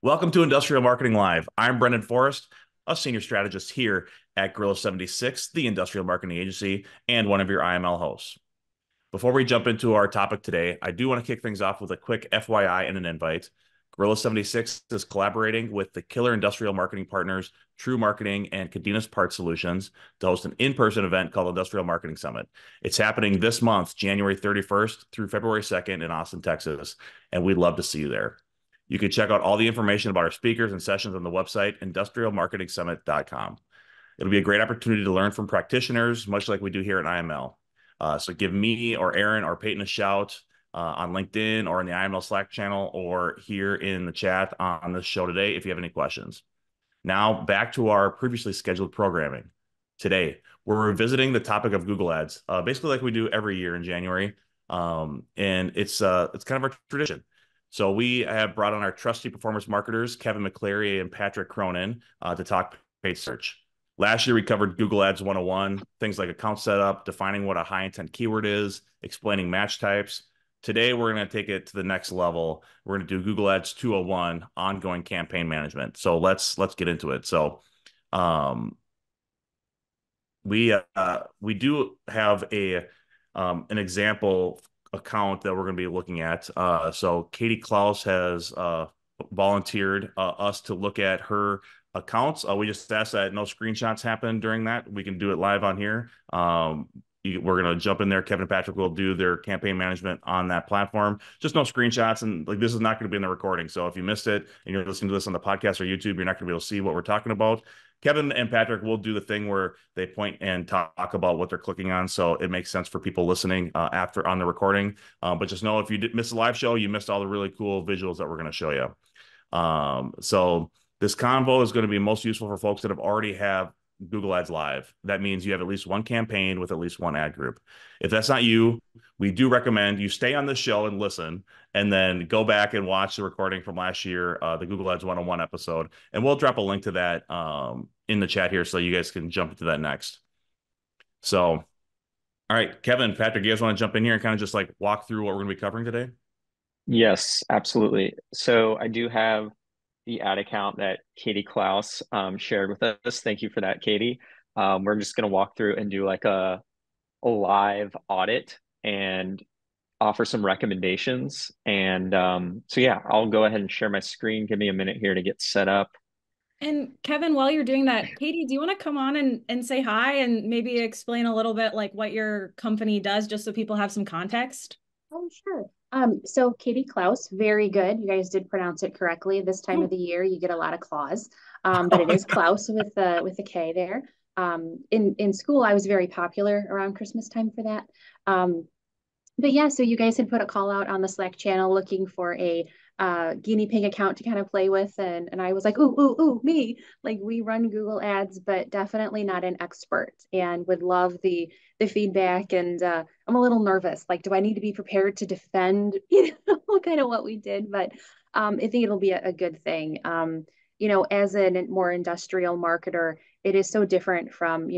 Welcome to Industrial Marketing Live. I'm Brendan Forrest, a senior strategist here at Gorilla 76, the industrial marketing agency, and one of your IML hosts. Before we jump into our topic today, I do want to kick things off with a quick FYI and an invite. Gorilla 76 is collaborating with the killer industrial marketing partners, True Marketing and Cadenas Part Solutions, to host an in-person event called Industrial Marketing Summit. It's happening this month, January 31st through February 2nd in Austin, Texas, and we'd love to see you there. You can check out all the information about our speakers and sessions on the website, industrialmarketingsummit.com. It'll be a great opportunity to learn from practitioners, much like we do here at IML. So give me or Aaron or Peyton a shout on LinkedIn or in the IML Slack channel or here in the chat on this show today if you have any questions. Now, back to our previously scheduled programming. Today, we're revisiting the topic of Google Ads, basically like we do every year in January. And it's kind of our tradition. So we have brought on our trusty performance marketers, Kevin McClary and Patrick Cronin, to talk paid search. Last year, we covered Google Ads 101, things like account setup, defining what a high intent keyword is, explaining match types. Today, we're going to take it to the next level. We're going to do Google Ads 201, ongoing campaign management. So let's get into it. So we do have an example account that we're going to be looking at. So Katie Klaus has volunteered us to look at her accounts. We just asked that no screenshots happen during that. We can do it live on here. We're going to jump in there. Kevin and Patrick will do their campaign management on that platform. Just no screenshots. And like, this is not going to be in the recording. So if you missed it and you're listening to this on the podcast or YouTube, you're not going to be able to see what we're talking about. Kevin and Patrick will do the thing where they point and talk about what they're clicking on. So it makes sense for people listening after on the recording. But just know if you did miss the live show, you missed all the really cool visuals that we're going to show you. So this convo is going to be most useful for folks that already have Google Ads Live. That means you have at least one campaign with at least one ad group. If that's not you, we do recommend you stay on the show and listen, and then go back and watch the recording from last year, the Google Ads 101 episode. And we'll drop a link to that in the chat here so you guys can jump into that next. So, all right, Kevin, Patrick, you guys want to jump in here and kind of just like walk through what we're going to be covering today? Yes, absolutely. So I do have the ad account that Katie Klaus shared with us. Thank you for that, Katie. We're just going to walk through and do like a live audit and offer some recommendations. And so, yeah, I'll go ahead and share my screen. Give me a minute here to get set up. And Kevin, while you're doing that, Katie, do you want to come on and say hi and maybe explain a little bit like what your company does, just so people have some context? Oh, sure. So Katie Klaus, very good. You guys did pronounce it correctly. This time of the year, you get a lot of claws, but it is Klaus with the K there. In school, I was very popular around Christmas time for that. But yeah, so you guys had put a call out on the Slack channel looking for a guinea pig account to kind of play with, and I was like, ooh, me. Like, we run Google Ads, but definitely not an expert, and would love the feedback. And I'm a little nervous. Like, do I need to be prepared to defend, kind of what we did? But I think it'll be a good thing. As a more industrial marketer, it is so different from,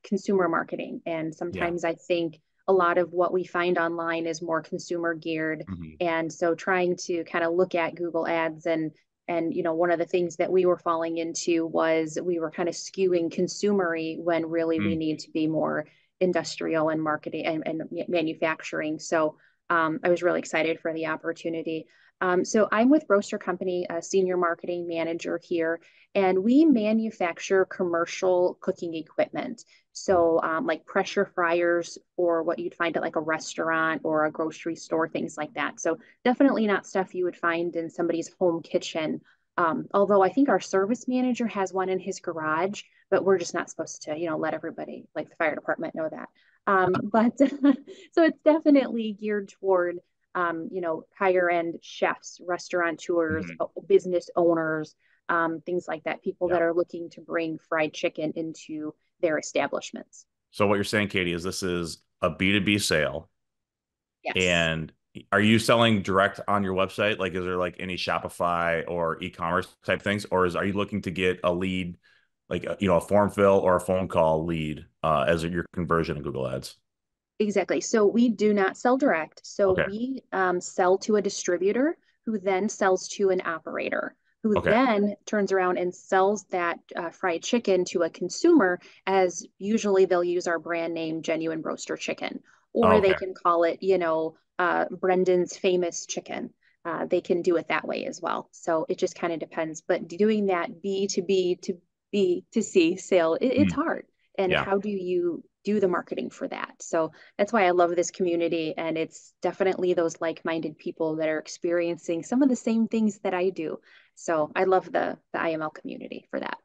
consumer marketing. And sometimes I think a lot of what we find online is more consumer geared. And so trying to kind of look at Google Ads and one of the things that we were falling into was we were kind of skewing consumery when really we need to be more industrial and marketing and manufacturing. So I was really excited for the opportunity. So I'm with Roaster Company, a senior marketing manager here, and we manufacture commercial cooking equipment. So like pressure fryers for what you'd find at like a restaurant or a grocery store, things like that. So definitely not stuff you would find in somebody's home kitchen. Although I think our service manager has one in his garage, but we're just not supposed to, let everybody, like the fire department, know that. But so it's definitely geared toward, higher end chefs, restaurateurs, business owners, things like that, people that are looking to bring fried chicken into their establishments. So what you're saying, Katie, is this is a B2B sale. Yes. And are you selling direct on your website? Like, is there like any Shopify or e-commerce type things? Or are you looking to get a lead, like, a form fill or a phone call lead as your conversion in Google Ads? Exactly. So we do not sell direct. So Okay. we sell to a distributor who then sells to an operator. who Okay. then turns around and sells that fried chicken to a consumer, as usually they'll use our brand name, Genuine Roaster Chicken, or they Okay. can call it, Brendan's Famous Chicken. They can do it that way as well. So it just kind of depends. But doing that B to B to B to C sale, it's Hmm. hard. And Yeah. how do you do the marketing for that? So that's why I love this community. And it's definitely those like-minded people that are experiencing some of the same things that I do. So I love the IML community for that.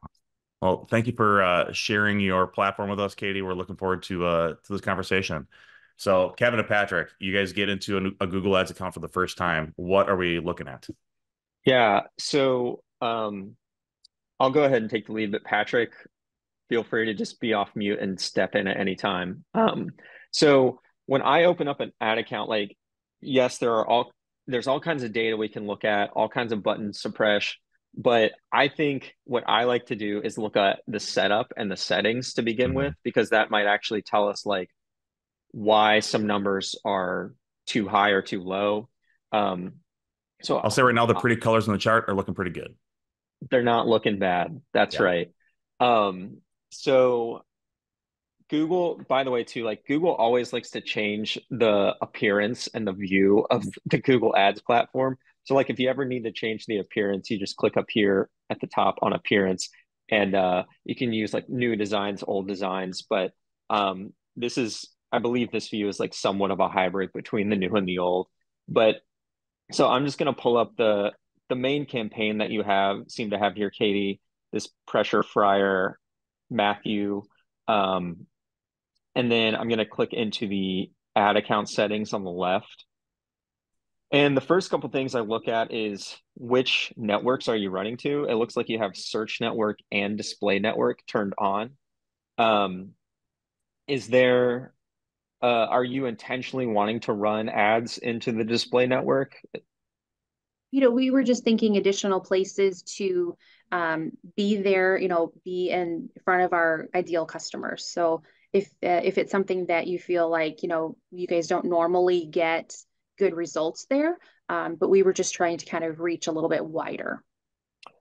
Well, thank you for sharing your platform with us, Katie. We're looking forward to this conversation. So, Kevin and Patrick, you guys get into a Google Ads account for the first time. What are we looking at? Yeah. So I'll go ahead and take the lead, but Patrick, feel free to just be off mute and step in at any time. So when I open up an ad account, like, yes, there's all kinds of data we can look at, all kinds of buttons to press. But I think what I like to do is look at the setup and the settings to begin Mhm. with, because that might actually tell us like why some numbers are too high or too low. Um, so I'll say right now, the pretty colors in the chart are looking pretty good. they're not looking bad. That's Yeah. right. So Google, by the way, too, like Google always likes to change the appearance and the view of the Google Ads platform. So, like, if you ever need to change the appearance, you just click up here at the top on appearance, and you can use like new designs, old designs. But this is, I believe, this view is like somewhat of a hybrid between the new and the old. But so I'm just going to pull up the main campaign that you have seem to have here, Katie. This pressure fryer, Matthew. Um, and then I'm going to click into the ad account settings on the left. And the first couple things I look at is which networks are you running to? It looks like you have search network and display network turned on. Um, is there, are you intentionally wanting to run ads into the display network? We were just thinking additional places to be there, be in front of our ideal customers. So if it's something that you feel like, you guys don't normally get good results there, but we were just trying to kind of reach a little bit wider.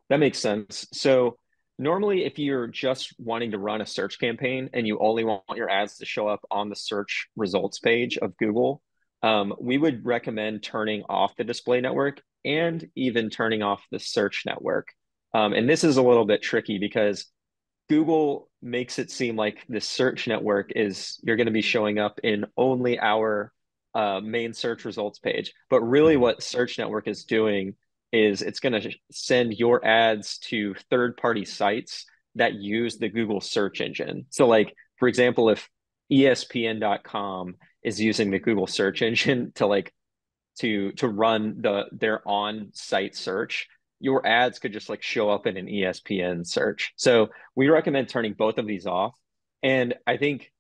That makes sense. So normally, if you're just wanting to run a search campaign and you only want your ads to show up on the search results page of Google, we would recommend turning off the display network and even turning off the search network. And this is a little bit tricky because Google makes it seem like the search network is you're going to be showing up in only our main search results page. But really, Mhm. what search network is doing is it's going to send your ads to third-party sites that use the Google search engine. So, like, for example, if ESPN.com is using the Google search engine to run their on-site search, your ads could just like show up in an ESPN search. So we recommend turning both of these off. And I think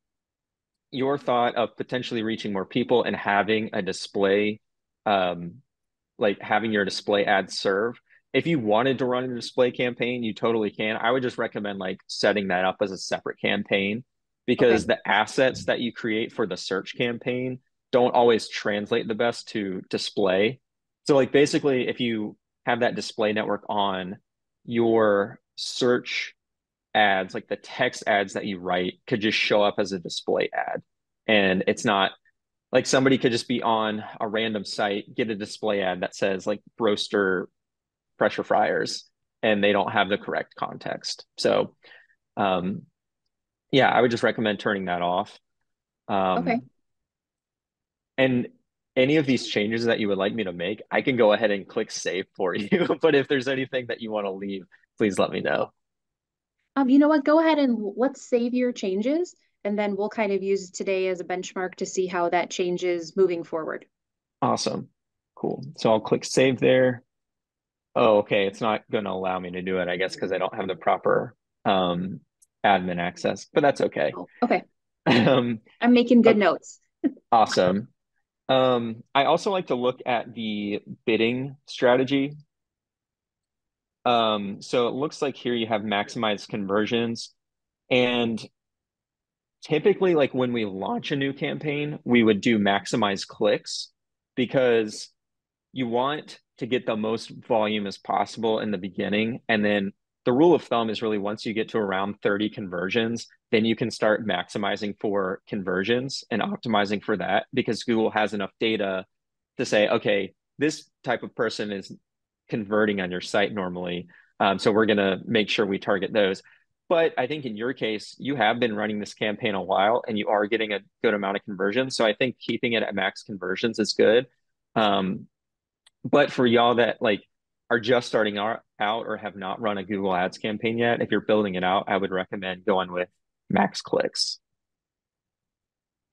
your thought of potentially reaching more people and having a display, um, like having your display ads serve. If you wanted to run a display campaign, you totally can. I would just recommend like setting that up as a separate campaign, Okay. because the assets that you create for the search campaign don't always translate the best to display. So like basically if you have that display network on, your search ads, like the text ads that you write, could just show up as a display ad. And it's not like somebody could just be on a random site, get a display ad that says like roaster pressure fryers, and they don't have the correct context. So, um, yeah, I would just recommend turning that off. Okay. Um, and any of these changes that you would like me to make, I can go ahead and click save for you. But if there's anything that you want to leave, please let me know. You know what? Go ahead and let's save your changes, and then we'll kind of use today as a benchmark to see how that changes moving forward. Awesome. Cool. So I'll click save there. Oh, okay. It's not going to allow me to do it, I guess, because I don't have the proper um, admin access, but that's okay. Oh, okay. Um, I'm making uh, good notes. awesome. I also like to look at the bidding strategy. So it looks like here you have maximized conversions. And typically, like when we launch a new campaign, we would do maximize clicks, because you want to get the most volume as possible in the beginning. And then the rule of thumb is really once you get to around 30 conversions, then you can start maximizing for conversions and optimizing for that, because Google has enough data to say, okay, this type of person is converting on your site normally. So we're going to make sure we target those. But I think in your case, you have been running this campaign a while and you are getting a good amount of conversions. So I think keeping it at max conversions is good. But for y'all that like are just starting out or have not run a Google Ads campaign yet, if you're building it out, I would recommend going with max clicks.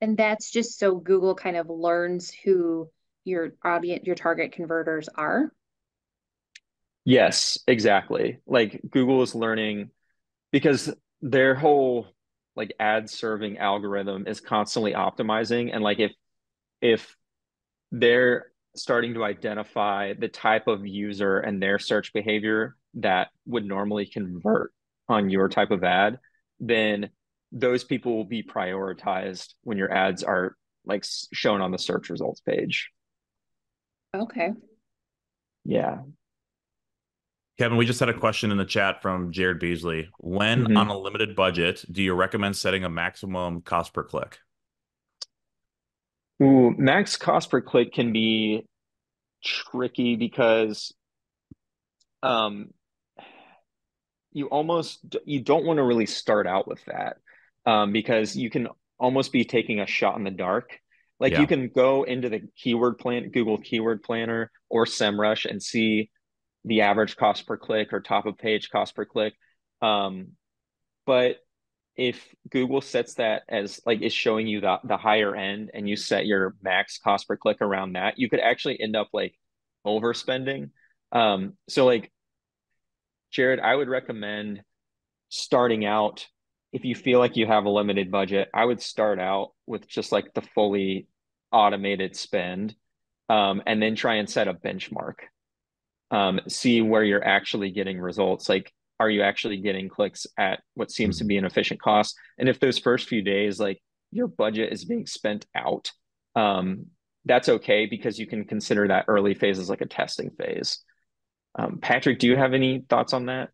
And that's just so Google kind of learns who your audience, your target converters are. Yes, exactly. Like Google is learning because their whole like ad serving algorithm is constantly optimizing. And like if they're starting to identify the type of user and their search behavior that would normally convert on your type of ad, then those people will be prioritized when your ads are like shown on the search results page. Okay. Yeah. Kevin, we just had a question in the chat from Jared Beasley. When on a limited budget, do you recommend setting a maximum cost per click? Ooh, max cost per click can be tricky because um, you don't want to really start out with that, because you can almost be taking a shot in the dark. Like you Yeah. can go into the Google Keyword Planner or SEMrush and see the average cost per click or top of page cost per click. Um, but if Google sets that as like is showing you the higher end and you set your max cost per click around that, you could actually end up like overspending. So like Jared, I would recommend starting out, if you feel like you have a limited budget, I would start out with just like the fully automated spend, and then try and set a benchmark. See where you're actually getting results. Like, are you actually getting clicks at what seems to Mhm. be an efficient cost? And if those first few days, like your budget is being spent out, that's okay because you can consider that early phase as like a testing phase. Patrick, do you have any thoughts on that?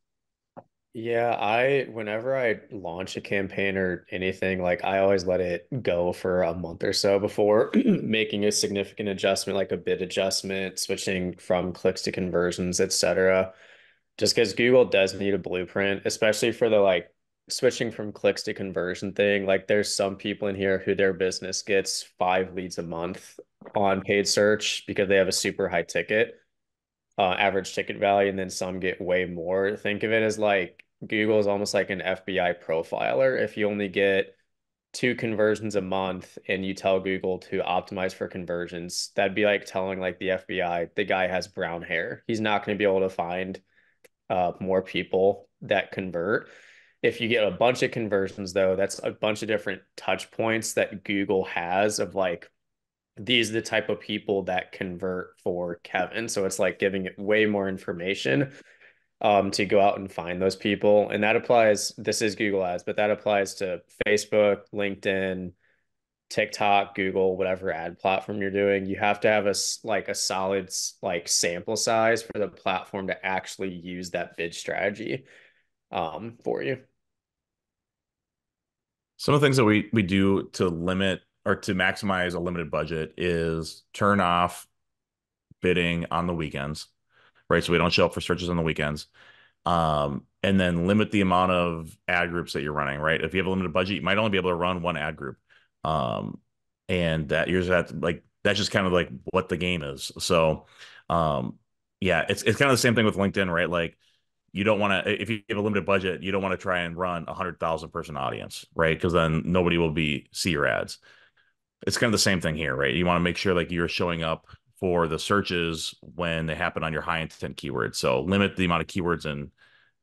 Yeah, whenever I launch a campaign or anything, like I always let it go for a month or so before making a significant adjustment, like a bid adjustment, switching from clicks to conversions, etc. Just because Google does need a blueprint, especially for the like switching from clicks to conversion thing. Like there's some people in here who their business gets 5 leads a month on paid search because they have a super high ticket average ticket value, and then some get way more. Think of it as like Google is almost like an FBI profiler. If you only get 2 conversions a month and you tell Google to optimize for conversions, that'd be like telling like the FBI the guy has brown hair. He's not going to be able to find more people that convert. If you get a bunch of conversions, though, that's a bunch of different touch points that Google has of like these are the type of people that convert for Kevin. So it's like giving it way more information to go out and find those people. And that applies, this is Google Ads, but that applies to Facebook, LinkedIn, TikTok, Google, whatever ad platform you're doing. You have to have like a solid like sample size for the platform to actually use that bid strategy for you. Some of the things that we do to limit or to maximize a limited budget is turn off bidding on the weekends, right? So we don't show up for searches on the weekends. And then limit the amount of ad groups that you're running, right? If you have a limited budget, you might only be able to run one ad group. And that you're that like that's just kind of like what the game is. So yeah, it's kind of the same thing with LinkedIn, right? Like you don't want to, if you have a limited budget, you don't want to try and run 100,000 person audience, right? Because then nobody will see your ads. It's kind of the same thing here, right? You want to make sure like you're showing up for the searches when they happen on your high intent keywords. So limit the amount of keywords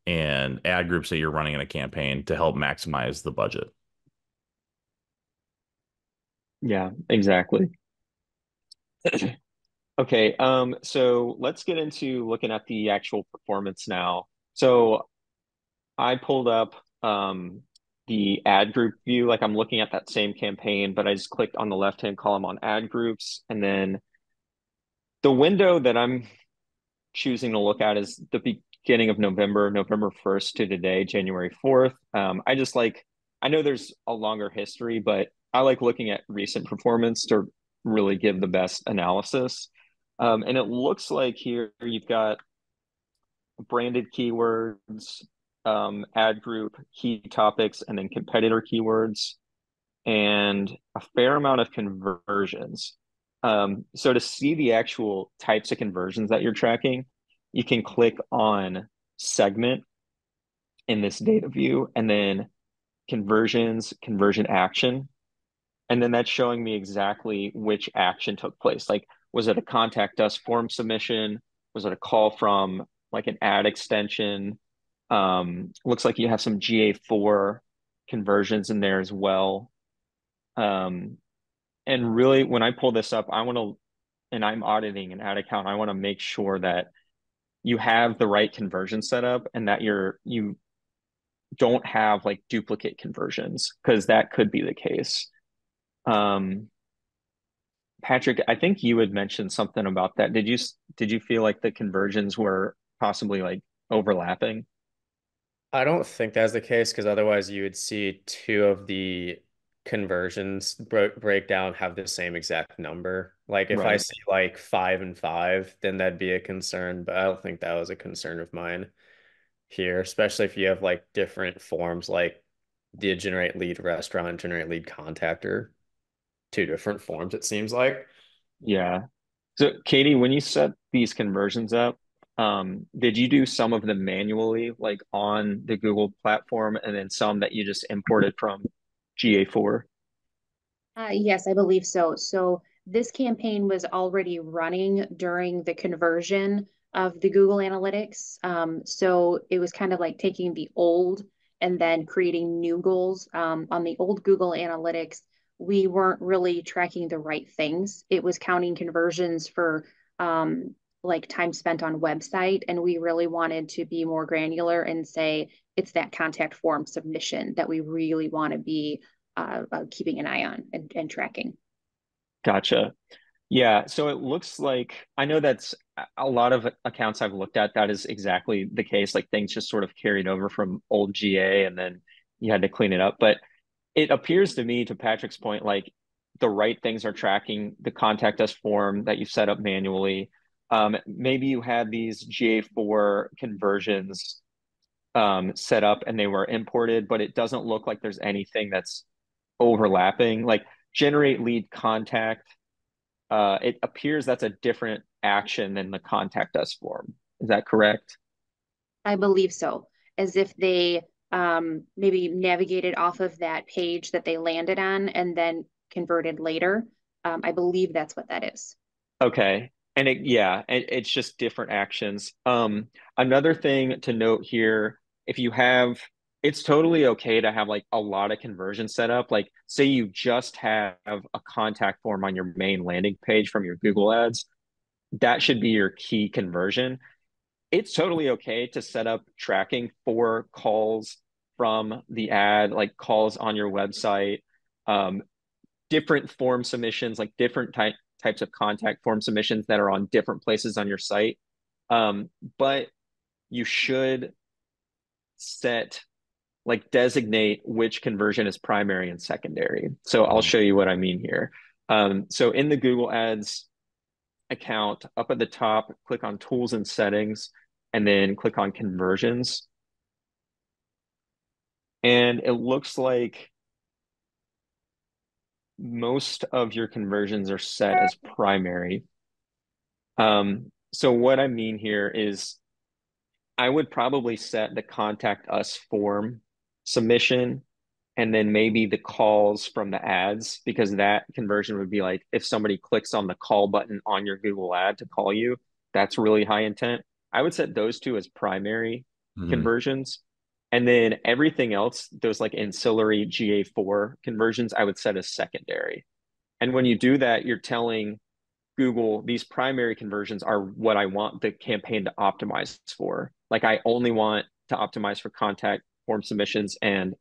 and ad groups that you're running in a campaign to help maximize the budget. Yeah, exactly. Okay, so let's get into looking at the actual performance now. So I pulled up the ad group view, like I'm looking at that same campaign, but I just clicked on the left-hand column on ad groups, and then the window that I'm choosing to look at is the beginning of November, November 1st to today, January 4th. I know there's a longer history, but I like looking at recent performance to really give the best analysis. And it looks like here you've got branded keywords, ad group, key topics, and then competitor keywords, and a fair amount of conversions. So to see the actual types of conversions that you're tracking, you can click on segment in this data view and then conversions, conversion action. And then that's showing me exactly which action took place. Like, was it a contact us form submission? Was it a call from like an ad extension? Looks like you have some GA4 conversions in there as well. And really, when I pull this up, and I'm auditing an ad account, I want to make sure that you have the right conversion set up and that you don't have like duplicate conversions, because that could be the case. Patrick, I think you had mentioned something about that. Did you feel like the conversions were possibly like overlapping? I don't think that's the case because otherwise you would see two of the conversions breakdown have the same exact number. Like if I Right. see like 5 and 5, then that'd be a concern, but I don't think that was a concern of mine here, especially if you have like different forms like the generate lead restaurant and generate lead contactor, two different forms it seems like. Yeah. So Katie, when you set these conversions up, did you do some of them manually, like on the Google platform, and then some that you just imported from GA4? Yes, I believe so. So this campaign was already running during the conversion of the Google Analytics. So it was kind of like taking the old and then creating new goals. On the old Google Analytics, we weren't really tracking the right things. It was counting conversions for like time spent on website, and we really wanted to be more granular and say it's that contact form submission that we really want to be keeping an eye on and tracking. Gotcha. Yeah, so it looks like I know that's a lot of accounts I've looked at. That is exactly the case. Like things just sort of carried over from old GA and then you had to clean it up. But it appears to me, to Patrick's point, like the right things are tracking the contact us form that you set up manually. Maybe you had these GA4 conversions set up and they were imported, but it doesn't look like there's anything that's overlapping. Like generate lead contact, it appears that's a different action than the contact us form. Is that correct? I believe so, as if they maybe navigated off of that page that they landed on and then converted later. I believe that's what that is. Okay. And it's just different actions. Another thing to note here, if you have, it's totally okay to have like a lot of conversions set up. Like say you just have a contact form on your main landing page from your Google Ads, that should be your key conversion. It's totally okay to set up tracking for calls from the ad, like calls on your website, um, different form submissions, like different types of contact form submissions that are on different places on your site. But you should set, like designate which conversion is primary and secondary. So I'll show you what I mean here. So in the Google Ads account, up at the top, click on Tools and Settings, and then click on Conversions. And it looks like most of your conversions are set as primary. So what I mean here is I would probably set the contact us form submission and then maybe the calls from the ads, because that conversion would be like if somebody clicks on the call button on your Google ad to call you, that's really high intent. I would set those two as primary conversions. And then everything else, those like ancillary GA4 conversions, I would set as secondary. And when you do that, you're telling Google these primary conversions are what I want the campaign to optimize for. Like I only want to optimize for contact form submissions and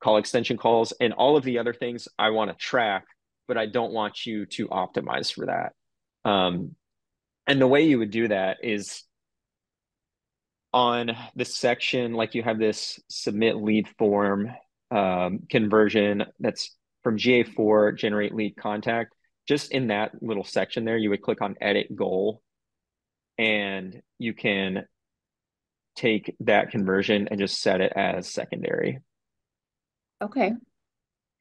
call extension calls, and all of the other things I want to track, but I don't want you to optimize for that. And And the way you would do that is on this section, like you have this submit lead form conversion that's from GA4, generate lead contact. Just in that little section there, you would click on edit goal, and you can take that conversion and just set it as secondary. Okay.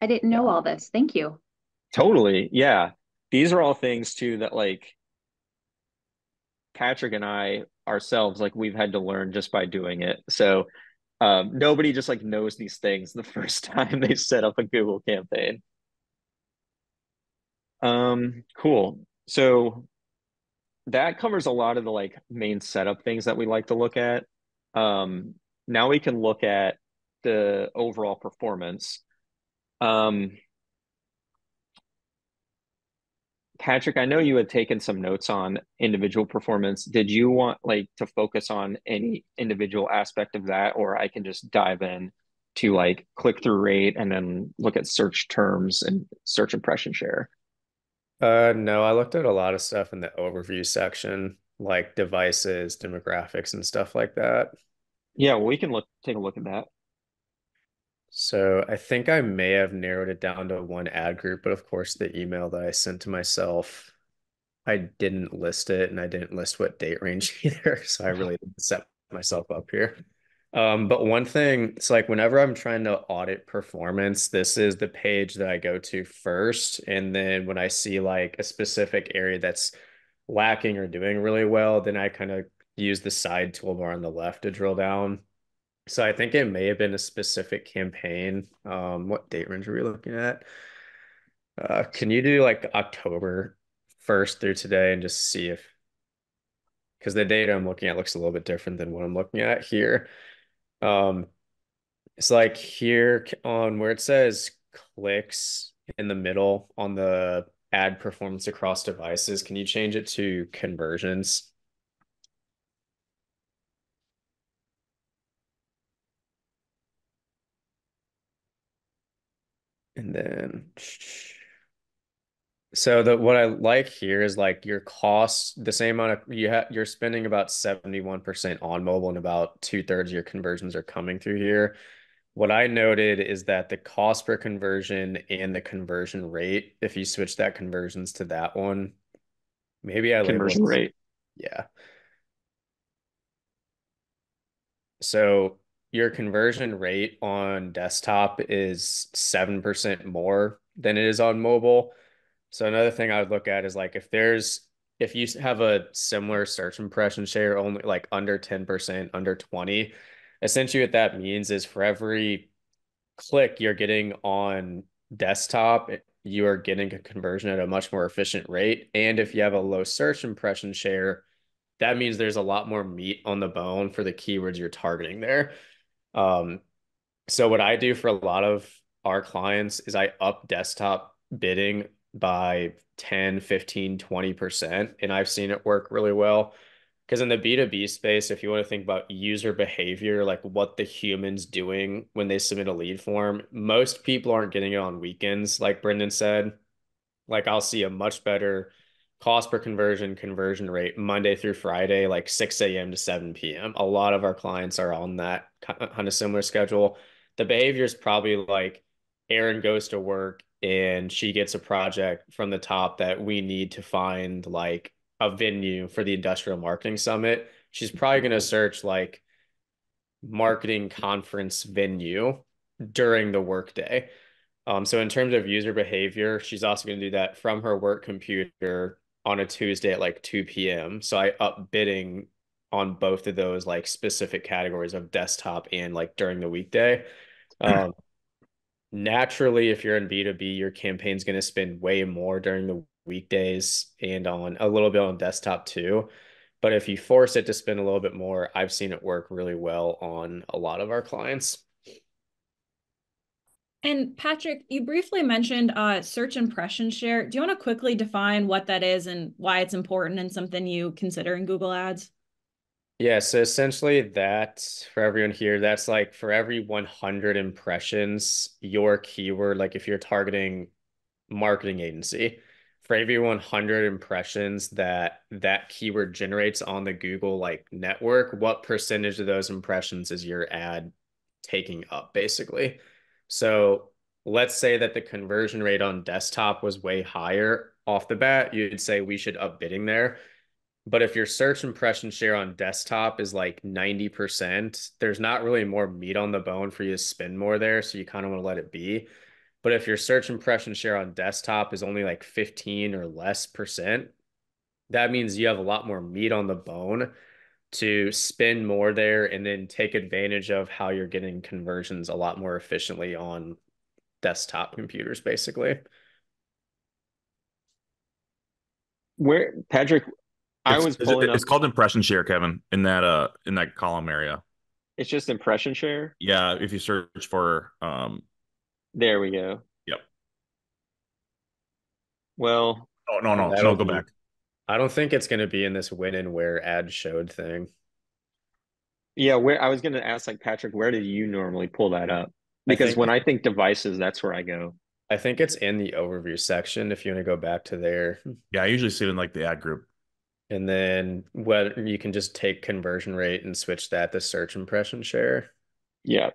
I didn't know Yeah, all this. Thank you. totally. Yeah. These are all things too that like Patrick and I ourselves, like we've had to learn just by doing it. So nobody just like knows these things the first time they set up a Google campaign. Cool. So that covers a lot of the like main setup things that we like to look at. Now we can look at the overall performance. Um, Patrick, I know you had taken some notes on individual performance. Did you want like to focus on any individual aspect of that, or I can just dive in to like click-through rate and then look at search terms and search impression share? No, I looked at a lot of stuff in the overview section, like devices, demographics, and stuff like that. Yeah, well, we can take a look at that. So I think I may have narrowed it down to one ad group, but of course the email that I sent to myself, I didn't list it and I didn't list what date range either. So I really didn't set myself up here. But one thing, it's like whenever I'm trying to audit performance, this is the page that I go to first. And then when I see like a specific area that's lacking or doing really well, then I kind of use the side toolbar on the left to drill down. So I think it may have been a specific campaign. What date range are we looking at? Can you do like October 1st through today and just see if, because the data I'm looking at looks a little bit different than what I'm looking at here. Um, it's like here on where it says clicks in the middle on the ad performance across devices, can you change it to conversions? And then, so the what I like here is like your costs, the same amount of you're spending about 71% on mobile and about 2/3 of your conversions are coming through here. What I noted is that the cost per conversion and the conversion rate, if you switch that conversions to that one, maybe I labeled, Conversion rate. yeah. So your conversion rate on desktop is 7% more than it is on mobile. So another thing I would look at is like if you have a similar search impression share only like under 10%, under 20, essentially what that means is for every click you're getting on desktop, you are getting a conversion at a much more efficient rate. And if you have a low search impression share, that means there's a lot more meat on the bone for the keywords you're targeting there. Um, so what I do for a lot of our clients is I up desktop bidding by 10, 15, 20%. And I've seen it work really well. Because in the B2B space, if you want to think about user behavior, like what the human's doing when they submit a lead form, most people aren't getting it on weekends, like Brendan said. Like I'll see a much better cost per conversion rate Monday through Friday, like 6 a.m. to 7 p.m. A lot of our clients are on that kind of similar schedule. The behavior is probably like Erin goes to work and she gets a project from the top that we need to find like a venue for the industrial marketing summit. She's probably going to search like marketing conference venue during the workday. So in terms of user behavior, she's also going to do that from her work computer on a Tuesday at like 2 p.m. So I up bidding on both of those like specific categories of desktop and like during the weekday. Um, Naturally, if you're in B2B, your campaign's going to spend way more during the weekdays and on a little bit on desktop too. But if you force it to spend a little bit more, I've seen it work really well on a lot of our clients. And Patrick, you briefly mentioned search impression share. Do you want to quickly define what that is and why it's important and something you consider in Google Ads? Yeah, so essentially that for everyone here, that's like for every 100 impressions, your keyword, like if you're targeting marketing agency, for every 100 impressions that that keyword generates on the Google like network, what percentage of those impressions is your ad taking up, basically? So let's say that the conversion rate on desktop was way higher off the bat, you'd say we should up bidding there. But if your search impression share on desktop is like 90%, there's not really more meat on the bone for you to spend more there. So you kind of want to let it be. But if your search impression share on desktop is only like 15 or less percent, that means you have a lot more meat on the bone to spend more there and then take advantage of how you're getting conversions a lot more efficiently on desktop computers, basically. Where, Patrick, I was pulling up, It's called impression share, Kevin, in that column area. it's just impression share. Yeah, if you search for There we go. yep. Well, Oh no, no, That'll no, go be, back. I don't think it's going to be in this when and where ad showed thing. yeah, where I was going to ask, like, Patrick, where did you normally pull that up? Because when I think devices, that's where I go. I think it's in the overview section if you want to go back to there. Yeah, I usually see it in like the ad group. And then what you can just take conversion rate and switch that to search impression share. Yeah.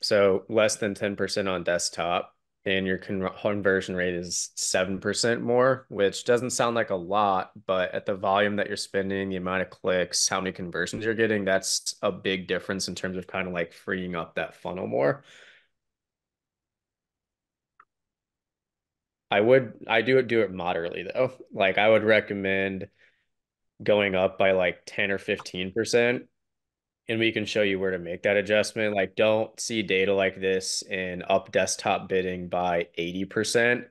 So less than 10% on desktop, and your conversion rate is 7% more, which doesn't sound like a lot, but at the volume that you're spending, the amount of clicks, how many conversions you're getting, that's a big difference in terms of kind of like freeing up that funnel more. I do it moderately though. Like I would recommend going up by like 10 or 15%, and we can show you where to make that adjustment. Like don't see data like this in up desktop bidding by 80%.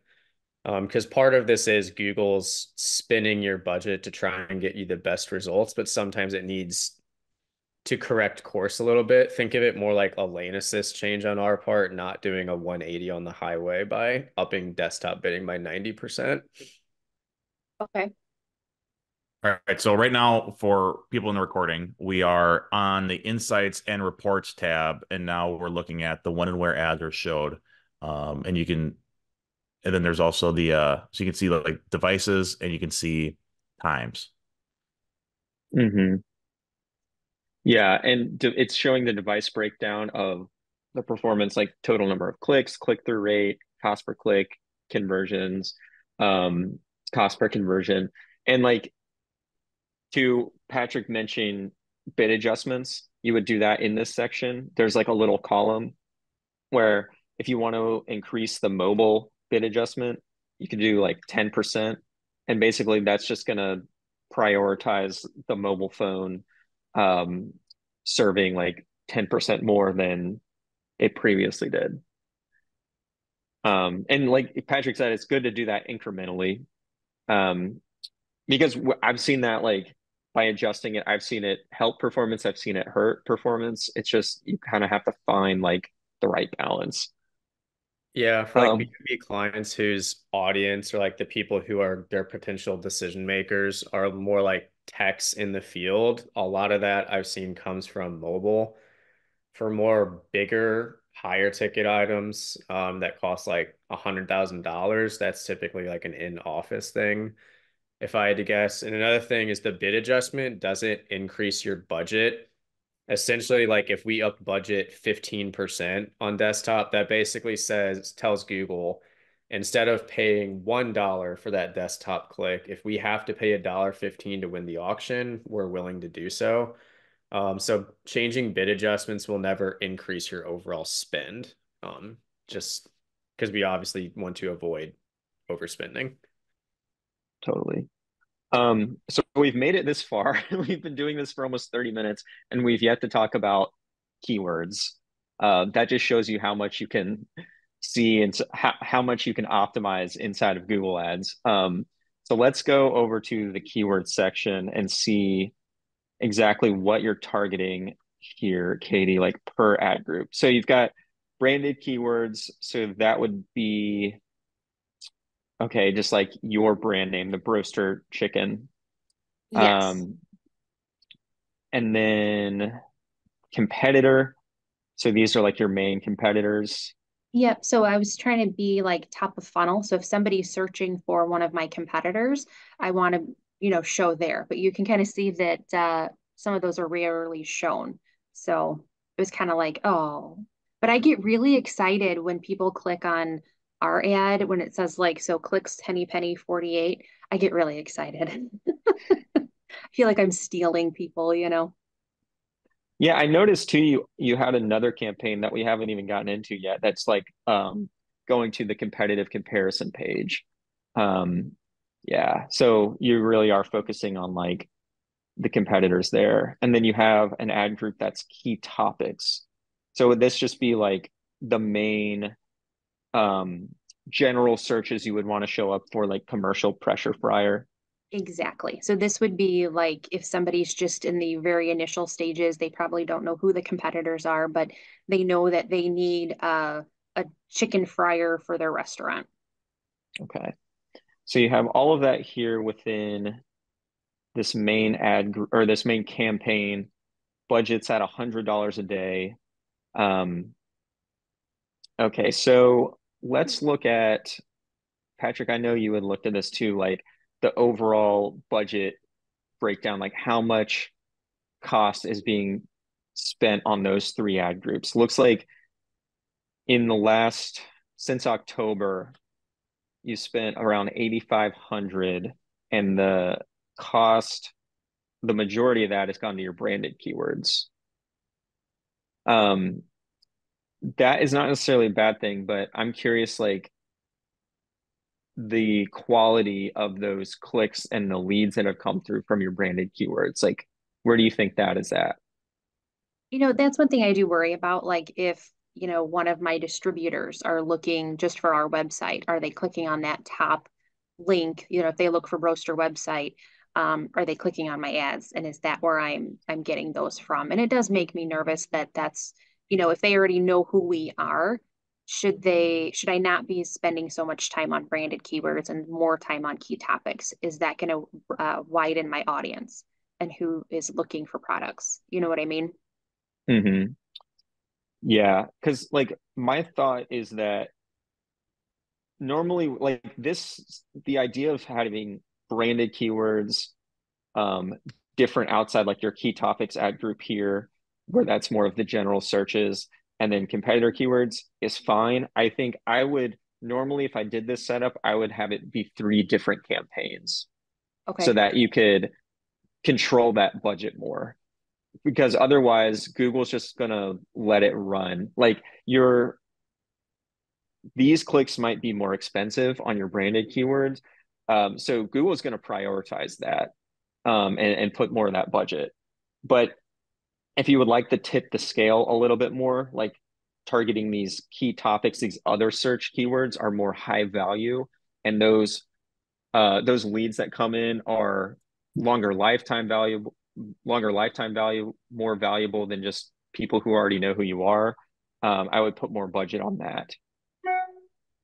Because part of this is Google's spinning your budget to try and get you the best results, but sometimes it needs to correct course a little bit. Think of it more like a lane assist change on our part, not doing a 180 on the highway by upping desktop bidding by 90%. Okay. All right. So right now, for people in the recording, we are on the Insights and Reports tab, and now we're looking at the when and where ads are showed. And you can, and then there's also the so you can see like devices, and you can see times. Mm-hmm. Yeah, and it's showing the device breakdown of the performance, like total number of clicks, click-through rate, cost per click, conversions, um, cost per conversion. And like to Patrick mentioned bid adjustments, you would do that in this section. There's like a little column where if you want to increase the mobile bid adjustment, you can do like 10%. And basically that's just going to prioritize the mobile phone um, serving like 10% more than it previously did. And like Patrick said, it's good to do that incrementally um, because I've seen that like by adjusting it, I've seen it help performance, I've seen it hurt performance. It's just you kind of have to find like the right balance. Yeah, for like B2B clients whose audience or like the people who are their potential decision makers are more like techs in the field, a lot of that I've seen comes from mobile. For more bigger, higher ticket items that cost like $100,000, that's typically like an in-office thing, if I had to guess. And another thing is the bid adjustment doesn't increase your budget. Essentially, like if we up budget 15% on desktop, that basically tells Google, instead of paying $1 for that desktop click, if we have to pay $1.15 to win the auction, we're willing to do so. So changing bid adjustments will never increase your overall spend, just because we obviously want to avoid overspending. Totally. So we've made it this far. We've been doing this for almost 30 minutes, and we've yet to talk about keywords. That just shows you how much you can see and how much you can optimize inside of Google Ads. So let's go over to the keyword section and see exactly what you're targeting here, Katie, like per ad group. So you've got branded keywords. So that would be, okay, just like your brand name, the Broaster Chicken. Yes. And then competitor. So these are like your main competitors. Yep. So I was trying to be like top of funnel. So if somebody's searching for one of my competitors, I want to, show there. But you can kind of see that some of those are rarely shown. So it was kind of like, oh. But I get really excited when people click on our ad when it says like, so clicks Henny Penny 48. I get really excited. I feel like I'm stealing people. Yeah, I noticed too you had another campaign that we haven't even gotten into yet that's like going to the competitive comparison page. Um yeah, so you really are focusing on like the competitors there. And then you have an ad group that's key topics. So would this just be like the main um general searches you would want to show up for, like commercial pressure fryer? Exactly. So this would be like if somebody's just in the very initial stages, they probably don't know who the competitors are, but they know that they need a chicken fryer for their restaurant. Okay. So you have all of that here within this main or this main campaign. Budget's at $100 a day. Um, okay, so let's look at, Patrick, I know you had looked at this too, like the overall budget breakdown, like how much cost is being spent on those three ad groups. Looks like in the last, since October, you spent around 8,500, and the cost, the majority of that has gone to your branded keywords. Um, that is not necessarily a bad thing, but I'm curious, like the quality of those clicks and the leads that have come through from your branded keywords. Like, where do you think that is at? That's one thing I do worry about. Like if, one of my distributors are looking just for our website, are they clicking on that top link? If they look for Roaster website, are they clicking on my ads? And is that where I'm getting those from? And it does make me nervous that that's, if they already know who we are, should I not be spending so much time on branded keywords and more time on key topics? Is that going to widen my audience and who is looking for products? You know what I mean? Mm-hmm. Yeah, because like my thought is that normally, like this, the idea of having branded keywords, um, different outside like your key topics ad group here, where that's more of the general searches, and then competitor keywords is fine. I think I would normally, if I did this setup, I would have it be three different campaigns so Okay. that you could control that budget more. Because otherwise, Google's just gonna let it run. Like these clicks might be more expensive on your branded keywords. So Google's going to prioritize that and put more of that budget. But if you would like to tip the scale a little bit more, like targeting these key topics, these other search keywords are more high value, and those leads that come in are longer lifetime value, more valuable than just people who already know who you are. I would put more budget on that.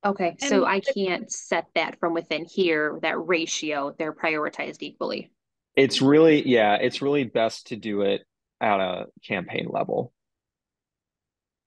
Okay. So And I can't set that from within here, that ratio, they're prioritized equally. It's really best to do it at a campaign level.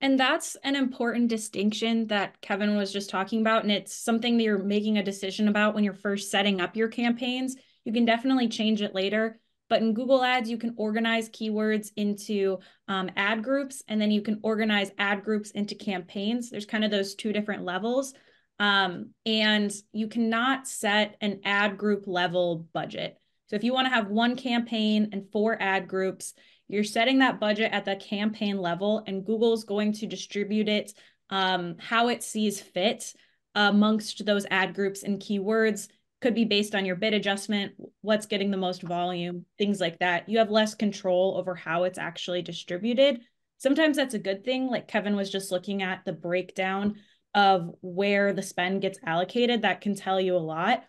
And that's an important distinction that Kevin was just talking about. And it's something that you're making a decision about when you're first setting up your campaigns. You can definitely change it later. But in Google Ads, you can organize keywords into ad groups, and then you can organize ad groups into campaigns. There's kind of those two different levels. And you cannot set an ad group level budget. So if you want to have one campaign and 4 ad groups, you're setting that budget at the campaign level, and Google's going to distribute it how it sees fit amongst those ad groups and keywords. Could be based on your bid adjustment, what's getting the most volume, things like that. You have less control over how it's actually distributed. Sometimes that's a good thing. Like Kevin was just looking at the breakdown of where the spend gets allocated. That can tell you a lot.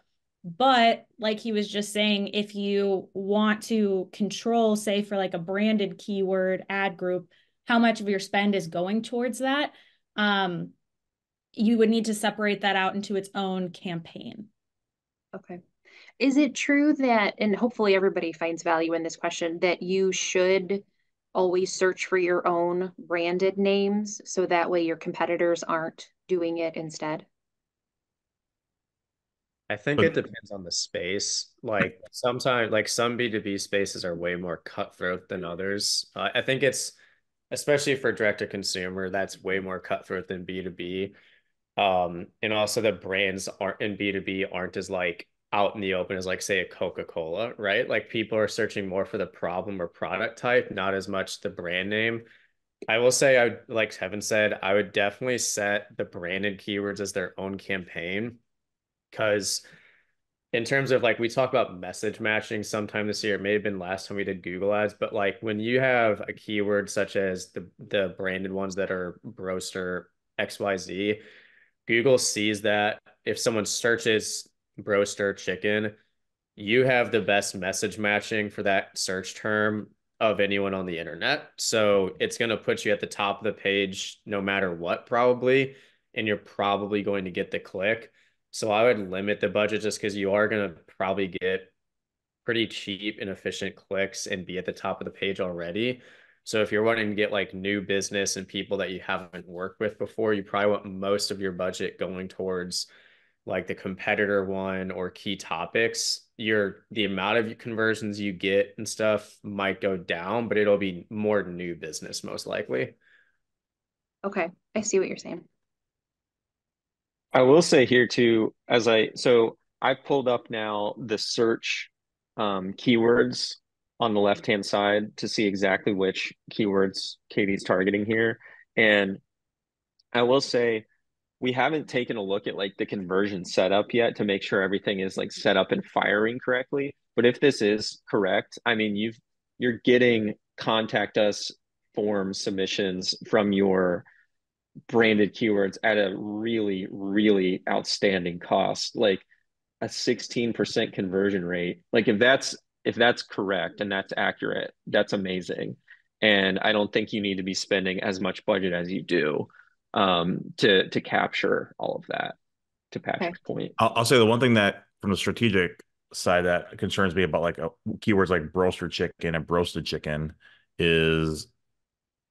But like he was just saying, if you want to control, say for like a branded keyword ad group, how much of your spend is going towards that, you would need to separate that out into its own campaign. Okay. Is it true that, and hopefully everybody finds value in this question, that you should always search for your own branded names so that way your competitors aren't doing it instead? I think But it depends on the space. Like sometimes, like some B2B spaces are way more cutthroat than others. I think it's especially for direct to consumer, that's way more cutthroat than B2B. And also the brands aren't in B2B aren't as like out in the open as like say a Coca-Cola, right? Like people are searching more for the problem or product type, not as much the brand name. I will say I would, like Kevin said, I would definitely set the branded keywords as their own campaign because in terms of like we talk about message matching sometime this year, it may have been last time we did Google ads, but like when you have a keyword such as the branded ones that are broster XYZ, Google sees that if someone searches broster chicken, you have the best message matching for that search term of anyone on the internet. So it's going to put you at the top of the page no matter what, probably. And you're probably going to get the click. So I would limit the budget just because you are going to probably get pretty cheap and efficient clicks and be at the top of the page already. So if you're wanting to get like new business and people that you haven't worked with before, you probably want most of your budget going towards like the competitor one or key topics. The amount of conversions you get and stuff might go down, but it'll be more new business most likely. Okay, I see what you're saying. I will say here too, so I pulled up now the search keywords on the left-hand side to see exactly which keywords Katie's targeting here. And I will say we haven't taken a look at like the conversion setup yet to make sure everything is like set up and firing correctly. But if this is correct, I mean, you're getting contact us form submissions from your branded keywords at a really, really outstanding cost, like a 16% conversion rate. Like if that's correct and that's accurate, that's amazing. And I don't think you need to be spending as much budget as you do to capture all of that, to Okay. Patrick's point. I'll say the one thing that from the strategic side that concerns me about like keywords like broaster chicken and broasted chicken is,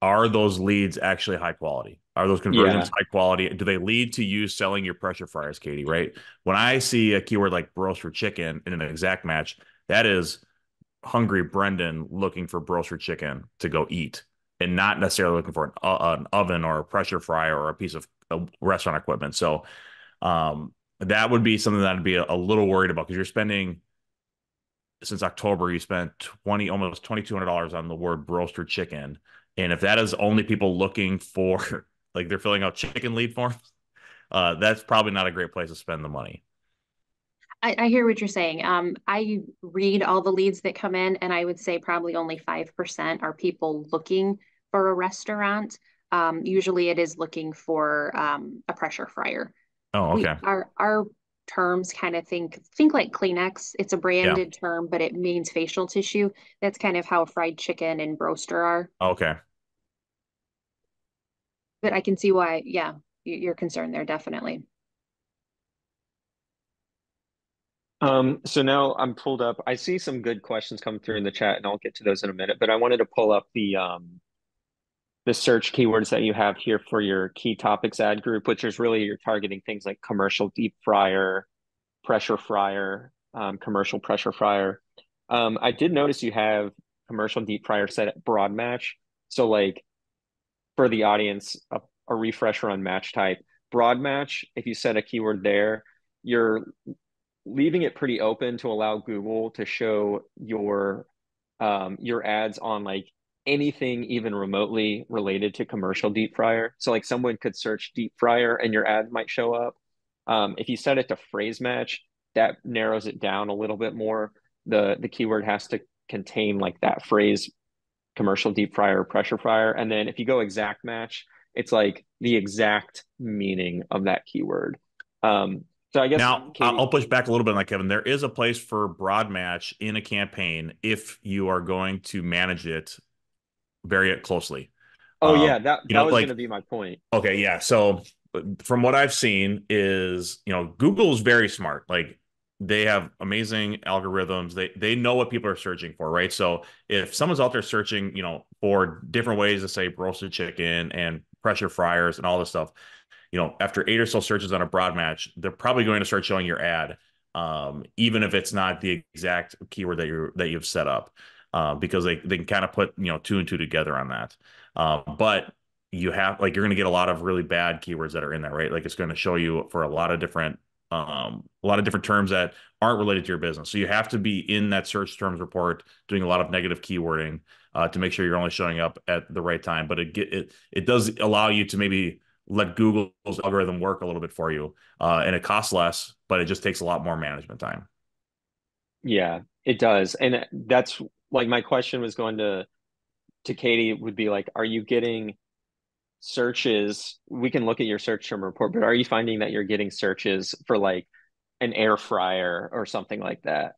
are those leads actually high quality? Are those conversions Yeah. high quality? Do they lead to you selling your pressure fryers, Katie? Right? When I see a keyword like broaster chicken in an exact match, that is hungry Brendan looking for broaster chicken to go eat, and not necessarily looking for an oven or a pressure fryer or a piece of restaurant equipment. So that would be something that I'd be a little worried about because you're spending since October, you spent almost $2,200 on the word broaster chicken. And if that is only people looking for like they're filling out chicken lead forms, that's probably not a great place to spend the money. I hear what you're saying. I read all the leads that come in, and I would say probably only 5% are people looking for a restaurant. Usually it is looking for a pressure fryer. Oh, We okay. our terms kind of think like Kleenex. It's a Yeah. branded term, but it means facial tissue. That's kind of how fried chicken and broaster are. Okay. But I can see why, yeah, you're concerned there, definitely. So now I'm pulled up. I see some good questions come through in the chat, and I'll get to those in a minute. But I wanted to pull up the search keywords that you have here for your key topics ad group, which is really you're targeting things like commercial deep fryer, pressure fryer, commercial pressure fryer. I did notice you have commercial deep fryer set at broad match. So like for the audience, a refresher on match type. Broad match, if you set a keyword there, you're leaving it pretty open to allow Google to show your ads on like anything even remotely related to commercial deep fryer. So like someone could search deep fryer and your ad might show up. If you set it to phrase match, that narrows it down a little bit more. The keyword has to contain like that phrase, commercial deep fryer or pressure fryer. And then if you go exact match, it's like the exact meaning of that keyword. So I guess Now, Katie. I'll push back a little bit, like Kevin. There is a place for broad match in a campaign if you are going to manage it very closely. Oh yeah, that You that know, was going like to be my point. okay, yeah. So from what I've seen is, Google is very smart. Like they have amazing algorithms. They know what people are searching for, right? So if someone's out there searching, for different ways to say roasted chicken and pressure fryers and all this stuff, after 8 or so searches on a broad match, they're probably going to start showing your ad, even if it's not the exact keyword that you've set up, because they can kind of put two and two together on that. But you have like you're going to get a lot of really bad keywords that are in there, right? Like it's going to show you for a lot of different terms that aren't related to your business. So you have to be in that search terms report doing a lot of negative keywording to make sure you're only showing up at the right time. But it does allow you to maybe let Google's algorithm work a little bit for you, and it costs less, but it just takes a lot more management time. Yeah, it does. And that's like my question was going to Katie would be like, are you getting searches? We can look at your search term report, but are you finding that you're getting searches for like an air fryer or something like that?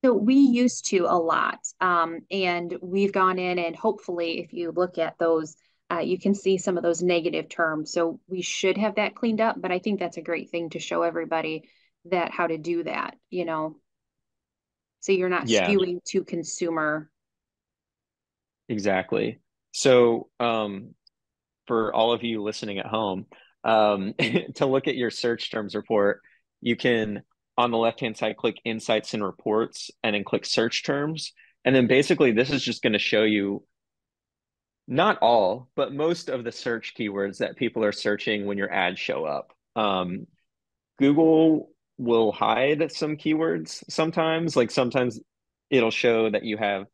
So we used to a lot, and we've gone in and hopefully, if you look at those, you can see some of those negative terms. So we should have that cleaned up, but I think that's a great thing to show everybody that how to do that. So you're not Yeah, skewing to consumer. exactly. So, for all of you listening at home, to look at your search terms report, you can, on the left-hand side, click Insights and Reports, and then click Search Terms. And then basically, this is just going to show you not all, but most of the search keywords that people are searching when your ads show up. Google will hide some keywords sometimes. Like sometimes it'll show that you have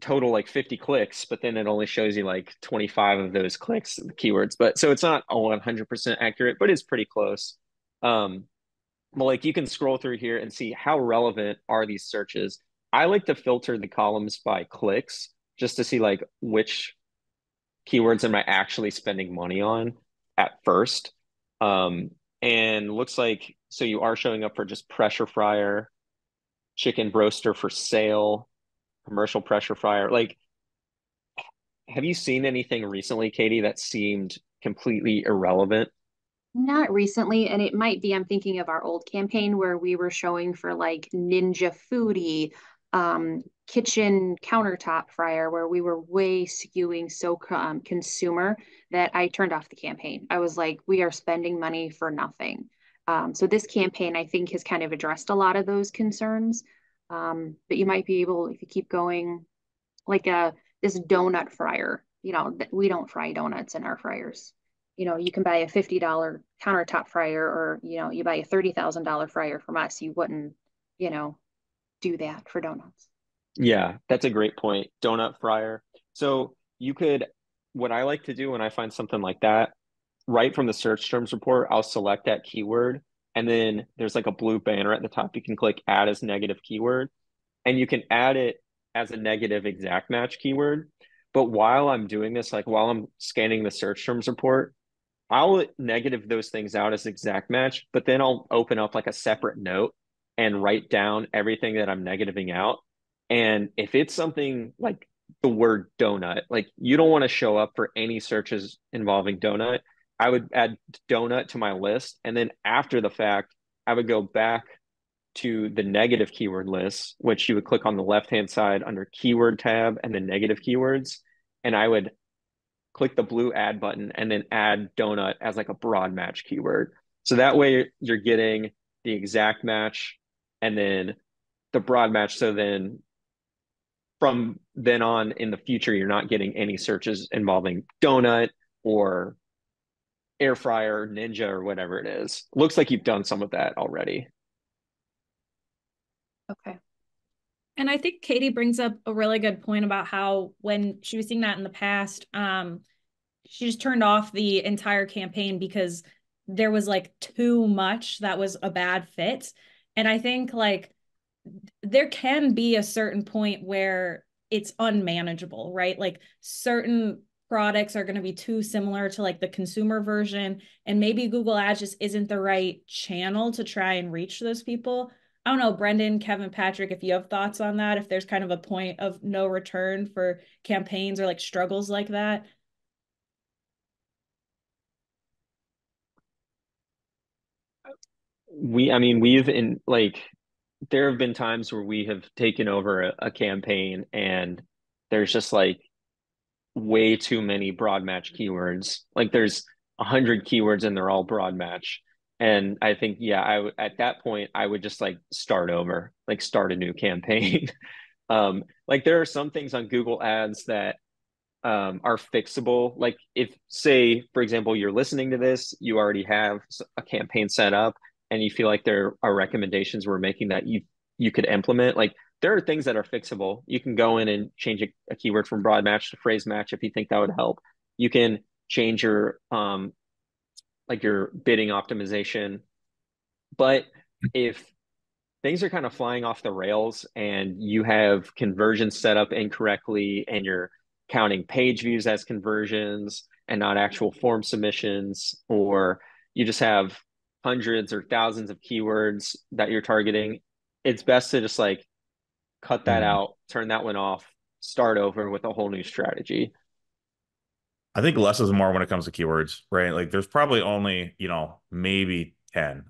total like 50 clicks, but then it only shows you like 25 of those clicks, keywords. But so it's not 100% accurate, but it's pretty close. Um, well, like you can scroll through here and see how relevant are these searches. I like to filter the columns by clicks just to see like which keywords am I actually spending money on at first. Um, and looks like so you are showing up for just pressure fryer, chicken broaster for sale, commercial pressure fryer. Like, have you seen anything recently, Katie, that seemed completely irrelevant? Not recently, and it might be, I'm thinking of our old campaign where we were showing for like Ninja Foodie, kitchen countertop fryer, where we were way skewing so consumer that I turned off the campaign. I was like, we are spending money for nothing. So this campaign, I think, has kind of addressed a lot of those concerns. But you might be able, if you keep going, like this donut fryer, we don't fry donuts in our fryers. You can buy a $50 countertop fryer, or you buy a $30,000 fryer from us. You wouldn't, you know, do that for donuts. Yeah, that's a great point. Donut fryer. So you could, what I like to do when I find something like that, right from the search terms report, I'll select that keyword. And then there's like a blue banner at the top. You can click add as negative keyword, and you can add it as a negative exact match keyword. But while I'm doing this, like while I'm scanning the search terms report, I'll negative those things out as exact match, but then I'll open up like a separate note and write down everything that I'm negativing out. And if it's something like the word donut, like you don't want to show up for any searches involving donut, I would add donut to my list. And then after the fact, I would go back to the negative keyword list, which you would click on the left-hand side under keyword tab and the negative keywords. And I would click the blue add button and then add donut as like a broad match keyword. So that way you're getting the exact match and then the broad match. So then from then on in the future, you're not getting any searches involving donut or air fryer, ninja, or whatever it is. Looks like you've done some of that already. Okay. And I think Katie brings up a really good point about how when she was seeing that in the past, she just turned off the entire campaign because there was like too much that was a bad fit. And I think like there can be a certain point where it's unmanageable, right? Like certain products are going to be too similar to like the consumer version, and maybe Google Ads just isn't the right channel to try and reach those people. I don't know, Brendan, Kevin, Patrick, if you have thoughts on that, if there's kind of a point of no return for campaigns or like struggles like that. I mean, we've in like there have been times where we have taken over a campaign and there's just like way too many broad match keywords. Like there's 100 keywords and they're all broad match. And I think, yeah, at that point I would just like start over, like start a new campaign. Like there are some things on Google Ads that are fixable. Like if, say, for example, you're listening to this, you already have a campaign set up, and you feel like there are recommendations we're making that you could implement. Like there are things that are fixable. You can go in and change a keyword from broad match to phrase match if you think that would help. You can change your like your bidding optimization. But if things are kind of flying off the rails and you have conversions set up incorrectly and you're counting page views as conversions and not actual form submissions, or you just have hundreds or thousands of keywords that you're targeting, it's best to just like cut that Mhm. out, turn that one off, start over with a whole new strategy. I think less is more when it comes to keywords, right? Like there's probably only, maybe 10.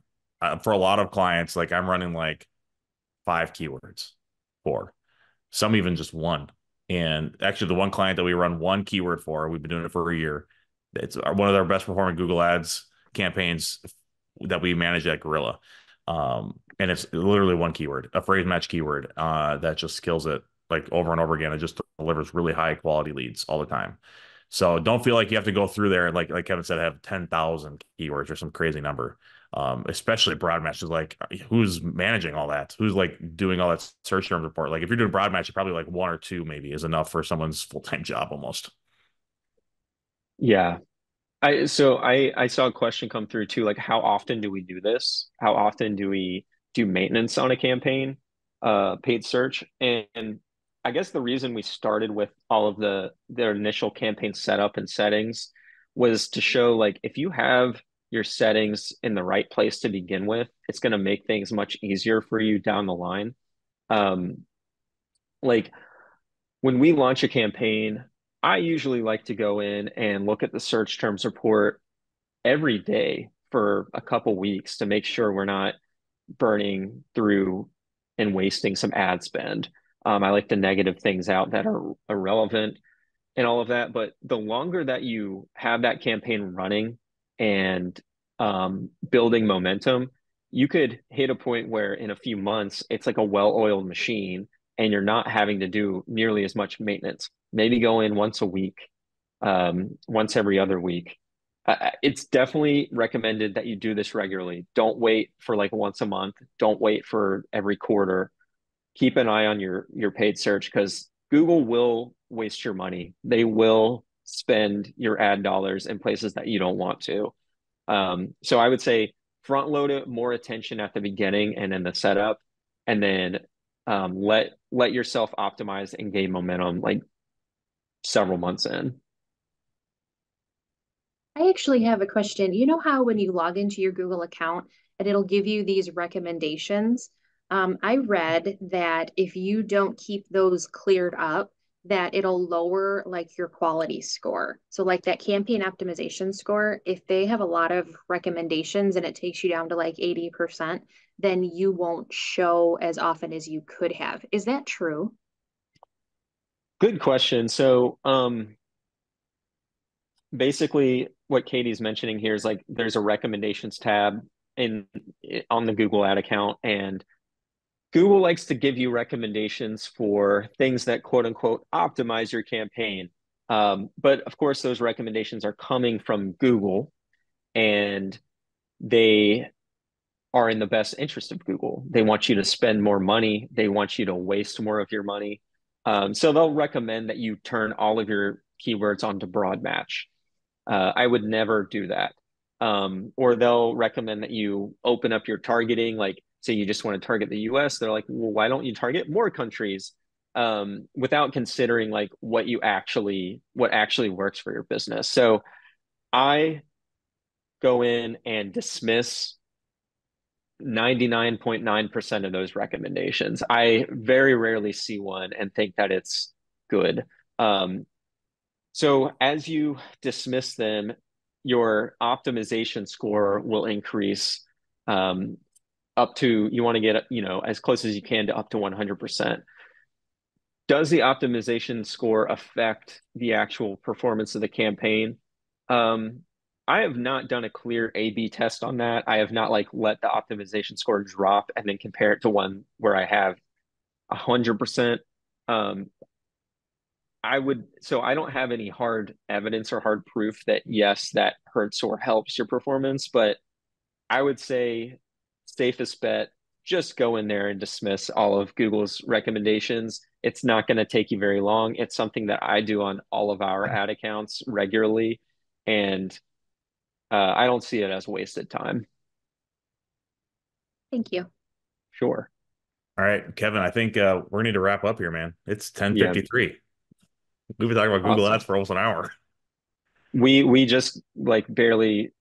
For a lot of clients, like I'm running like 5 keywords, 4, some even just one. And actually, the one client that we run one keyword for, we've been doing it for a year. It's one of our best performing Google Ads campaigns that we manage at Gorilla. And it's literally one keyword, a phrase match keyword, that just kills it like over and over again. It just delivers really high quality leads all the time. So don't feel like you have to go through there and like Kevin said, have 10,000 keywords or some crazy number. Especially broad match is like who's managing all that? Who's like doing all that search term report? Like if you're doing broad match, probably like 1 or 2 maybe is enough for someone's full-time job almost. Yeah. I saw a question come through too, like how often do we do this? How often do we do maintenance on a campaign, paid search? And I guess the reason we started with all of the initial campaign setup and settings was to show like if you have your settings in the right place to begin with, it's going to make things much easier for you down the line. Um, like when we launch a campaign, I usually like to go in and look at the search terms report every day for a couple weeks to make sure we're not burning through and wasting some ad spend. I like to negative things out that are irrelevant and all of that. But the longer that you have that campaign running and building momentum, you could hit a point where in a few months, it's like a well-oiled machine and you're not having to do nearly as much maintenance. Maybe go in once a week, once every other week. It's definitely recommended that you do this regularly. Don't wait for like once a month. Don't wait for every quarter. Keep an eye on your paid search because Google will waste your money. They will spend your ad dollars in places that you don't want to. So I would say front load it, more attention at the beginning and in the setup, and then let yourself optimize and gain momentum like several months in. I actually have a question. You know how when you log into your Google account and it'll give you these recommendations? I read that if you don't keep those cleared up, that it'll lower like your quality score. So like that campaign optimization score, if they have a lot of recommendations and it takes you down to like 80%, then you won't show as often as you could have. Is that true? Good question. So basically what Katie's mentioning here is like there's a recommendations tab in on the Google ad account, and Google likes to give you recommendations for things that quote unquote optimize your campaign. But of course, those recommendations are coming from Google and they are in the best interest of Google. They want you to spend more money, they want you to waste more of your money. So they'll recommend that you turn all of your keywords onto broad match. I would never do that. Or they'll recommend that you open up your targeting, like say you just want to target the US. They're like, well, why don't you target more countries? Without considering like what actually works for your business. So I go in and dismiss 99.9% of those recommendations. I very rarely see one and think that it's good. So as you dismiss them, your optimization score will increase. up to, you want to get, as close as you can to up to 100%. Does the optimization score affect the actual performance of the campaign? I have not done a clear A/B test on that. I have not like let the optimization score drop and then compare it to one where I have 100%. Um, so I don't have any hard evidence or hard proof that yes, that hurts or helps your performance, but I would say safest bet, just go in there and dismiss all of Google's recommendations. It's not going to take you very long. It's something that I do on all of our ad accounts regularly, and I don't see it as wasted time. Thank you. Sure. All right, Kevin, I think we need to wrap up here, man. It's Yeah, 10:53. We've been talking about Google awesome. Ads for almost an hour. We just like barely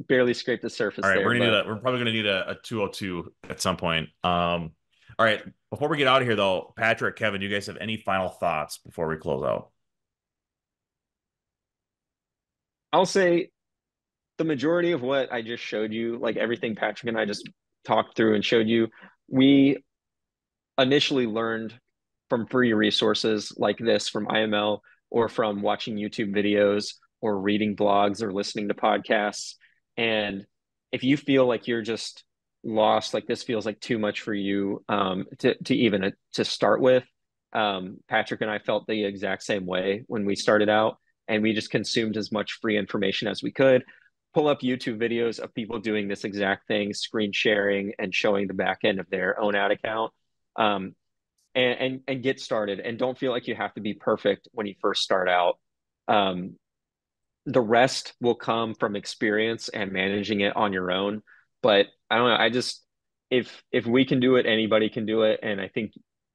barely scraped the surface All right, there, but we're probably gonna need a 202 at some point. All right, before we get out of here though, Patrick, Kevin, do you guys have any final thoughts before we close out? I'll say the majority of what I just showed you, like everything Patrick and I just talked through and showed you, we initially learned from free resources like this from IML or from watching YouTube videos or reading blogs or listening to podcasts. And if you feel like you're just lost, like this feels like too much for you to even to start with, Patrick and I felt the exact same way when we started out, and we just consumed as much free information as we could. Pull up YouTube videos of people doing this exact thing, screen sharing and showing the back end of their own ad account. Um, and get started, and don't feel like you have to be perfect when you first start out. Um, the rest will come from experience and managing it on your own. But I don't know. I just, if we can do it, anybody can do it. And I think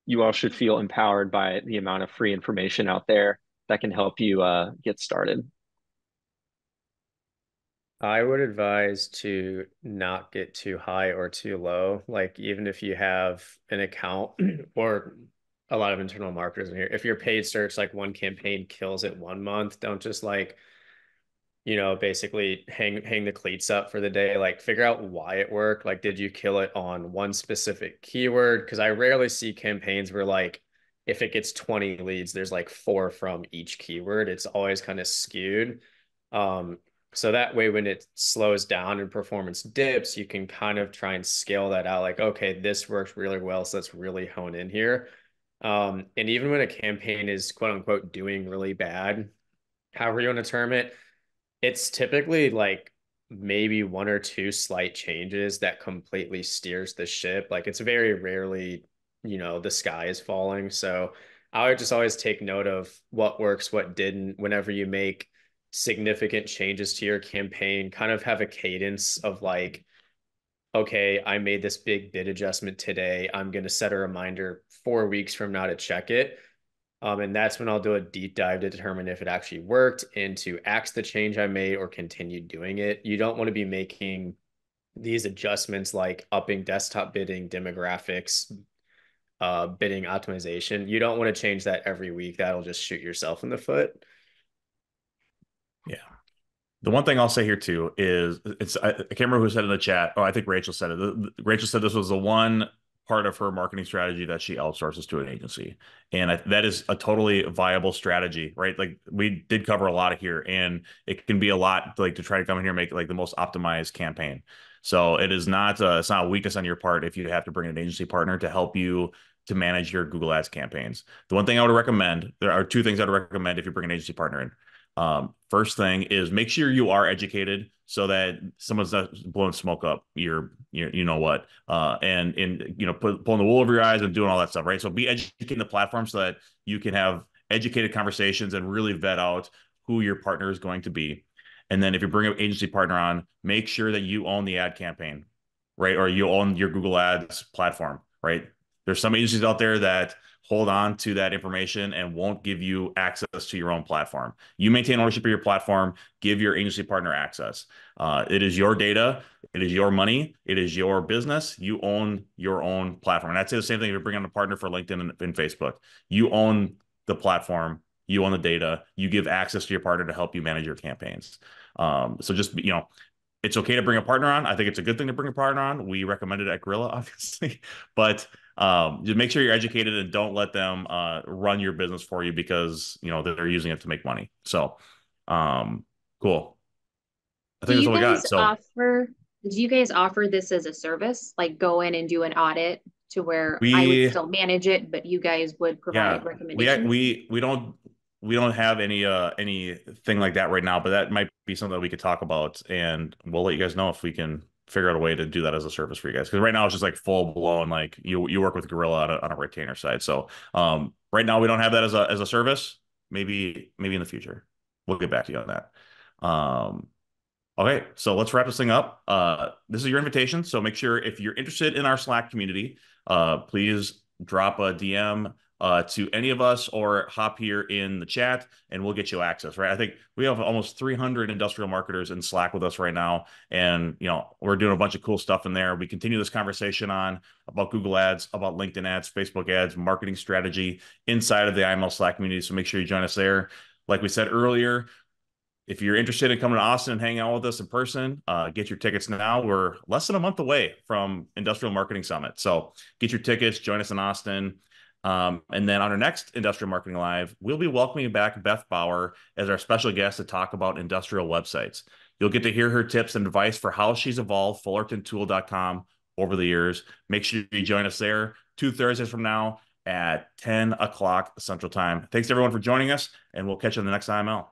you all should feel empowered by the amount of free information out there that can help you get started. I would advise to not get too high or too low. Like even if you have an account or a lot of internal marketers in here, if your paid search, like one campaign kills it 1 month, don't just like, basically hang the cleats up for the day. Like figure out why it worked. Like, did you kill it on one specific keyword? Because I rarely see campaigns where like if it gets 20 leads, there's like 4 from each keyword. It's always kind of skewed. Um, so that way, when it slows down and performance dips, you can kind of try and scale that out. Like, okay, this works really well, so let's really hone in here. And even when a campaign is quote unquote doing really bad, however you want to term it, it's typically like maybe 1 or 2 slight changes that completely steers the ship. Like it's very rarely, the sky is falling. So I would just always take note of what works, what didn't. Whenever you make significant changes to your campaign, kind of have a cadence of like, okay, I made this big bid adjustment today. I'm going to set a reminder 4 weeks from now to check it. And that's when I'll do a deep dive to determine if it actually worked and to axe the change I made or continue doing it. You don't want to be making these adjustments like upping desktop bidding, demographics, bidding optimization. You don't want to change that every week. That'll just shoot yourself in the foot. Yeah. The one thing I'll say here too is I can't remember who said in the chat. Oh, I think Rachel said it. Rachel said this was the one part of her marketing strategy that she outsources to an agency. And that is a totally viable strategy, right? Like we did cover a lot of here, and it can be a lot like to try to come in here and make like the most optimized campaign. So it's not a weakness on your part if you have to bring an agency partner to help you to manage your Google Ads campaigns. The one thing I would recommend, there are 2 things I would recommend if you bring an agency partner in. First thing is make sure you are educated so that someone's not blowing smoke up you know what, and pulling the wool over your eyes and doing all that stuff, right? So be educating the platform so that you can have educated conversations and really vet out who your partner is going to be. And then if you bring an agency partner on, make sure that you own the ad campaign, right? Or you own your Google Ads platform, right? There's some agencies out there that hold on to that information and won't give you access to your own platform. You maintain ownership of your platform, give your agency partner access. It is your data, it is your money, it is your business. You own your own platform. And I'd say the same thing if you bring on a partner for LinkedIn and Facebook. You own the platform, you own the data, you give access to your partner to help you manage your campaigns. So just, It's okay to bring a partner on. I think it's a good thing to bring a partner on. We recommend it at Gorilla, obviously, but just make sure you're educated and don't let them run your business for you because they're using it to make money. So, cool. I Do think that's you all we got. guys So offer, do you guys offer this as a service? Like go in and do an audit to where I would we still manage it, but you guys would Yeah, provide recommendations? we don't have anything like that right now, but that might be something that we could talk about, and we'll let you guys know if we can figure out a way to do that as a service for you guys. Because right now it's just like full blown, like you work with Gorilla on a retainer side. So right now we don't have that as a service. Maybe in the future we'll get back to you on that. Okay, so let's wrap this thing up. This is your invitation, so make sure if you're interested in our Slack community, please drop a DM to any of us or hop here in the chat and we'll get you access, right? I think we have almost 300 industrial marketers in Slack with us right now, and we're doing a bunch of cool stuff in there. We continue this conversation on about Google Ads, about LinkedIn ads, Facebook ads, marketing strategy inside of the IML Slack community, so make sure you join us there. Like we said earlier, if you're interested in coming to Austin and hanging out with us in person, get your tickets now. We're less than a month away from Industrial Marketing Summit. So get your tickets, join us in Austin. And then on our next Industrial Marketing Live, we'll be welcoming back Beth Bauer as our special guest to talk about industrial websites. You'll get to hear her tips and advice for how she's evolved fullertontool.com over the years. Make sure you join us there 2 Thursdays from now at 10 o'clock Central Time. Thanks everyone for joining us, and we'll catch you on the next IML.